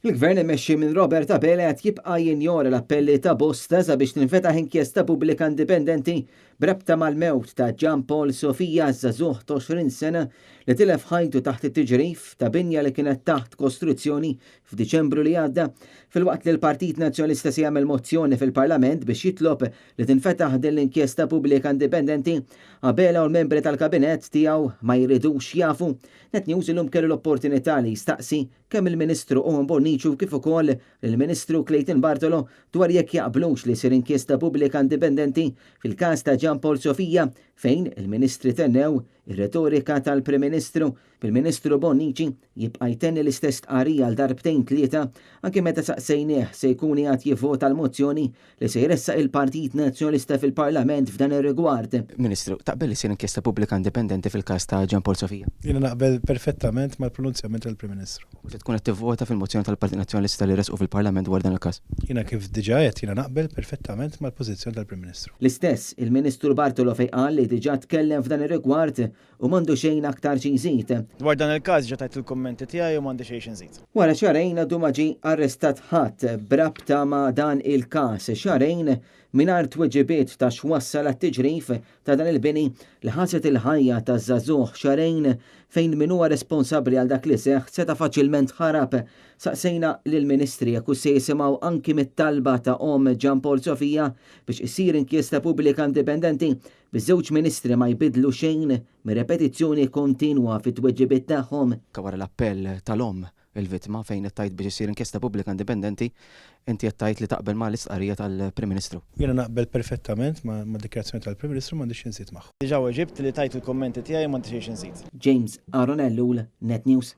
Il-Gvern immexxi minn Robert Abela qed jibqa' jinjora l-appelli ta' bosta sabiex tinfetaħ inkjesta pubblika indipendenti b'rabta mal-mewt ta' Gian Paul Sofija żagħżugħ ta' 20 sena li tilef ħajtu taħt it-tiġrif ta' binja li kienet taħt kostruzzjoni f'Diċembru li għadda, filwaqt li l-Partit Nazzjonalista se jagħmel mozzjoni fil-Parlament biex jitlob li tinfetaħ din l-inkjesta pubblika indipendenti. Abela u l-membri tal-kabinett tiegħu ma jridux jafu. Net News illum kellu l-opportunità li jistaqsi kemm il-Ministru Owen Bonnici kif ukoll il-Ministru Clayton Bartolo dwar jekk jaqblux li sir inkjesta pubblika indipendenti fil-każ ta' Gian Paul Sofija fejn il-Ministri tennew ir-retorika tal-Prim Ministru bil-Ministru Bonnici jibqa' jtenni l-istess tqarrija għal darbtejn tlieta anke meta saqsejnieh se jkun qiegħed jivvota l-mozzjoni li se jressaq il-Partit Nazzjonalista fil-Parlament f'dan ir-rigward. Ministru, taqbel li sir inkjesta pubblika indipendenti fil-każ ta' Gian Paul Sofija? Jiena naqbel perfettament mal-pronunzjament tal-Prim Ministru. U se tkun qed tivvota fil-mozzjoni tal-Partit Nazzjonalista li resqu fil-Parlament dwar dan il-każ? Jiena kif diġà qed jiena naqbel perfettament mal-pożizzjoni tal-Prim Ministru. L-istess il-Ministru Bartolo fejn qal li diġà tkellem f'dan ir-rigward u m'għandu xejn aktar xi jżid. Dwar dan il-każ ġa tajt il-kummenti tiegħi u m'għandi xejn nżid. Wara xarejn għadu ma ġie arrestat ħadd brabta ma' dan il-każ, xarejn mingħajr tweġibiet ta' x'wassal għat-tiġrif ta' dan il-bini li ħaset il-ħajja ta' żagħżugħ, xarejn fejn min huwa responsabbli għal dak li seħħ seta' faċilment ħarab. Saqsejna lill-Ministri jekk se jisimgħu anki mit-talba ta' Gian Paul Sofija biex isir inkjesta pubblika indipendenti biż-żewġ ministri ma jbidlu xejn mir-repetizzjoni kontinwa fit-tweġibiet tagħhom. Wara l-appell tal-om il-vittma fejn qed tgħid biex isir inkjesta pubblika indipendenti, inti qed tgħid li taqbel ma' l-istqarrija tal-Prim Ministru. Jiena naqbel perfettament ma' dikjarazzjoni tal-Prim Ministru m'għandix xi nżid magħha. Diġà weġibt li tajt il-kummenti tiegħi u m'għandi xejn nżid. James Aronellu, Net News.